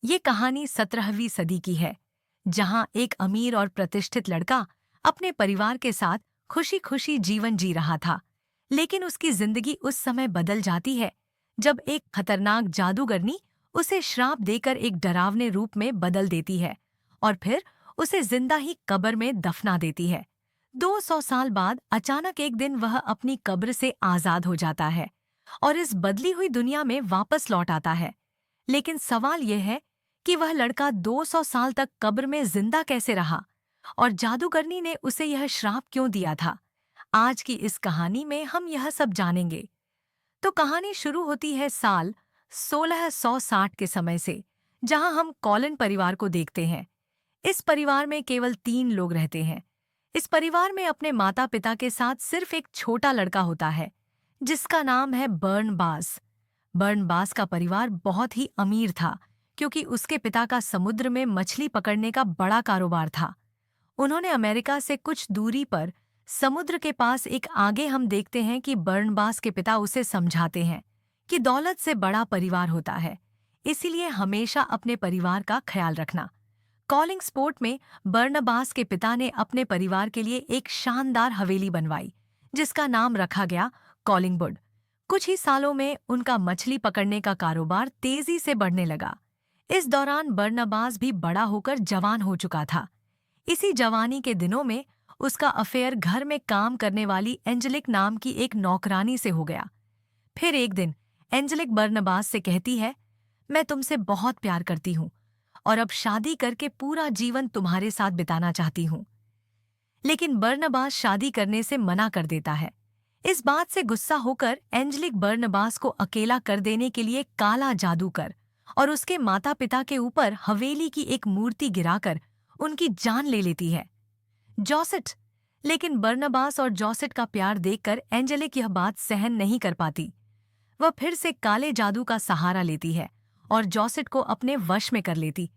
ये कहानी 17वीं सदी की है, जहां एक अमीर और प्रतिष्ठित लड़का अपने परिवार के साथ खुशी खुशी जीवन जी रहा था। लेकिन उसकी जिंदगी उस समय बदल जाती है जब एक खतरनाक जादूगरनी उसे श्राप देकर एक डरावने रूप में बदल देती है और फिर उसे जिंदा ही कब्र में दफना देती है। 200 साल बाद अचानक एक दिन वह अपनी कब्र से आजाद हो जाता है और इस बदली हुई दुनिया में वापस लौट आता है। लेकिन सवाल यह है कि वह लड़का 200 साल तक कब्र में जिंदा कैसे रहा और जादूगरनी ने उसे यह श्राप क्यों दिया था। आज की इस कहानी में हम यह सब जानेंगे। तो कहानी शुरू होती है साल 1660 के समय से, जहां हम कॉलिन परिवार को देखते हैं। इस परिवार में केवल 3 लोग रहते हैं। इस परिवार में अपने माता पिता के साथ सिर्फ एक छोटा लड़का होता है, जिसका नाम है बर्नबास। बर्नबास का परिवार बहुत ही अमीर था, क्योंकि उसके पिता का समुद्र में मछली पकड़ने का बड़ा कारोबार था। उन्होंने अमेरिका से कुछ दूरी पर समुद्र के पास एक आगे हम देखते हैं कि बर्नबास के पिता उसे समझाते हैं कि दौलत से बड़ा परिवार होता है, इसीलिए हमेशा अपने परिवार का ख्याल रखना। कॉलिंग स्पोर्ट में बर्नबास के पिता ने अपने परिवार के लिए एक शानदार हवेली बनवाई, जिसका नाम रखा गया कॉलिंगवुड। कुछ ही सालों में उनका मछली पकड़ने का कारोबार तेजी से बढ़ने लगा। इस दौरान बर्नबास भी बड़ा होकर जवान हो चुका था। इसी जवानी के दिनों में उसका अफेयर घर में काम करने वाली एंजेलिक नाम की एक नौकरानी से हो गया। फिर एक दिन एंजेलिक बर्नबास से कहती है, मैं तुमसे बहुत प्यार करती हूँ और अब शादी करके पूरा जीवन तुम्हारे साथ बिताना चाहती हूँ। लेकिन बर्नबास शादी करने से मना कर देता है। इस बात से गुस्सा होकर एंजेलिक बर्नबास को अकेला कर देने के लिए काला जादू कर और उसके माता पिता के ऊपर हवेली की एक मूर्ति गिराकर उनकी जान ले लेती है। जॉसेट। लेकिन बर्नबास और जॉसेट का प्यार देखकर एंजेलिक यह बात सहन नहीं कर पाती। वह फिर से काले जादू का सहारा लेती है और जॉसेट को अपने वश में कर लेती।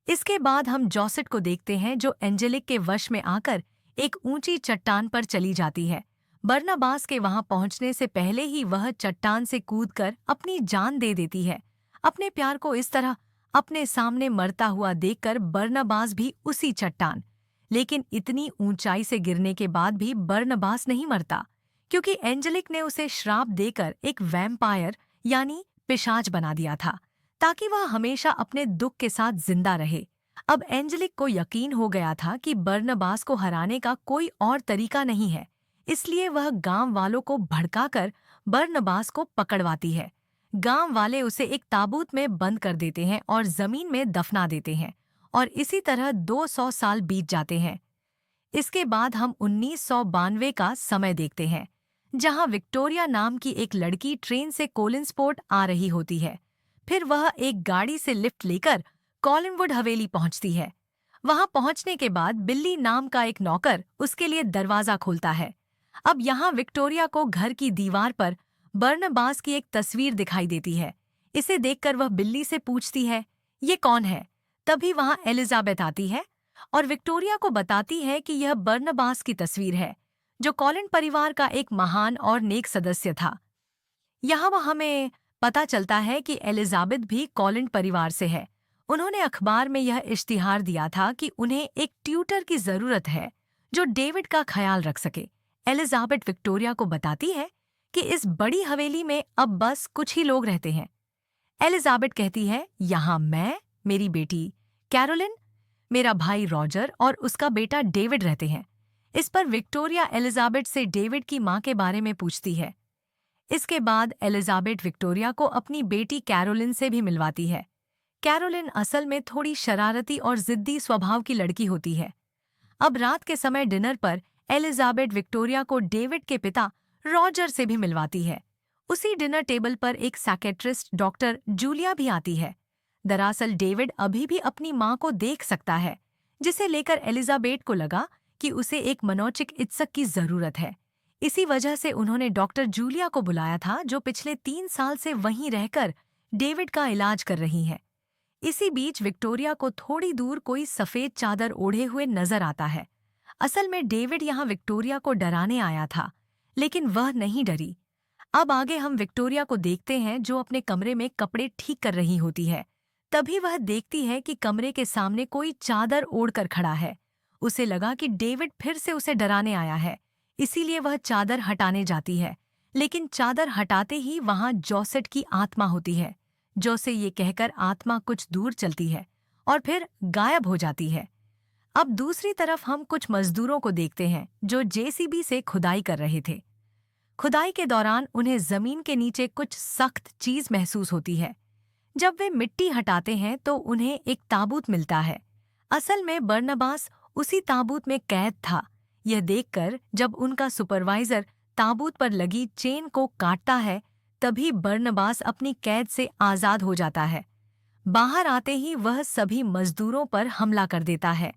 इसके बाद हम जॉसेट को देखते हैं, जो एंजेलिक के वश में आकर एक ऊंची चट्टान पर चली जाती है। बर्नबास के वहां पहुंचने से पहले ही वह चट्टान से कूदकर अपनी जान दे देती है। अपने प्यार को इस तरह अपने सामने मरता हुआ देखकर बर्नबास भी उसी चट्टान, लेकिन इतनी ऊंचाई से गिरने के बाद भी बर्नबास नहीं मरता, क्योंकि एंजेलिक ने उसे श्राप देकर एक वैम्पायर यानी पिशाच बना दिया था, ताकि वह हमेशा अपने दुख के साथ जिंदा रहे। अब एंजेलिक को यकीन हो गया था कि बर्नबास को हराने का कोई और तरीका नहीं है, इसलिए वह गांव वालों को भड़काकर बर्नबास को पकड़वाती है। गांव वाले उसे एक ताबूत में बंद कर देते हैं और जमीन में दफना देते हैं, और इसी तरह 200 साल बीत जाते हैं। इसके बाद हम 1992 का समय देखते हैं, जहां विक्टोरिया नाम की एक लड़की ट्रेन से कोलिंसपोर्ट आ रही होती है। फिर वह एक गाड़ी से लिफ्ट लेकर कॉलिंवुड हवेली पहुंचती है। वहां पहुंचने के बाद बिल्ली नाम का एक नौकर उसके लिए दरवाजा खोलता है। अब यहाँ विक्टोरिया को घर की दीवार पर बर्नबास की एक तस्वीर दिखाई देती है। इसे देखकर वह बिल्ली से पूछती है, ये कौन है? तभी वहां एलिजाबेथ आती है और विक्टोरिया को बताती है कि यह बर्नबास की तस्वीर है, जो कॉलिन परिवार का एक महान और नेक सदस्य था। यहाँ वह हमें पता चलता है कि एलिजाबेथ भी कॉलिन परिवार से है। उन्होंने अखबार में यह इश्तिहार दिया था कि उन्हें एक ट्यूटर की जरूरत है, जो डेविड का ख्याल रख सके। एलिजाबेथ विक्टोरिया को बताती है कि इस बड़ी हवेली में अब बस कुछ ही लोग रहते हैं। एलिजाबेथ कहती है, यहाँ मैं, मेरी बेटी कैरोलिन, मेरा भाई रॉजर और उसका बेटा डेविड रहते हैं। इस पर विक्टोरिया एलिजाबेथ से डेविड की मां के बारे में पूछती है। इसके बाद एलिजाबेथ विक्टोरिया को अपनी बेटी कैरोलिन से भी मिलवाती है। कैरोलिन असल में थोड़ी शरारती और जिद्दी स्वभाव की लड़की होती है। अब रात के समय डिनर पर एलिजाबेथ विक्टोरिया को डेविड के पिता रॉजर से भी मिलवाती है। उसी डिनर टेबल पर एक साइकेट्रिस्ट डॉक्टर जूलिया भी आती है। दरअसल डेविड अभी भी अपनी मां को देख सकता है, जिसे लेकर एलिजाबेथ को लगा कि उसे एक मनोचिकित्सक की जरूरत है। इसी वजह से उन्होंने डॉक्टर जूलिया को बुलाया था, जो पिछले 3 साल से वहीं रहकर डेविड का इलाज कर रही है। इसी बीच विक्टोरिया को थोड़ी दूर कोई सफेद चादर ओढ़े हुए नजर आता है। असल में डेविड यहाँ विक्टोरिया को डराने आया था, लेकिन वह नहीं डरी। अब आगे हम विक्टोरिया को देखते हैं, जो अपने कमरे में कपड़े ठीक कर रही होती है। तभी वह देखती है कि कमरे के सामने कोई चादर ओढ़कर खड़ा है। उसे लगा कि डेविड फिर से उसे डराने आया है, इसीलिए वह चादर हटाने जाती है। लेकिन चादर हटाते ही वहां जोसेट की आत्मा होती है, जो से ये कहकर आत्मा कुछ दूर चलती है और फिर गायब हो जाती है। अब दूसरी तरफ हम कुछ मजदूरों को देखते हैं जो जेसीबी से खुदाई कर रहे थे। खुदाई के दौरान उन्हें जमीन के नीचे कुछ सख्त चीज महसूस होती है। जब वे मिट्टी हटाते हैं तो उन्हें एक ताबूत मिलता है। असल में बरनबास उसी ताबूत में कैद था। यह देखकर जब उनका सुपरवाइजर ताबूत पर लगी चेन को काटता है, तभी बरनबास अपनी कैद से आजाद हो जाता है। बाहर आते ही वह सभी मजदूरों पर हमला कर देता है।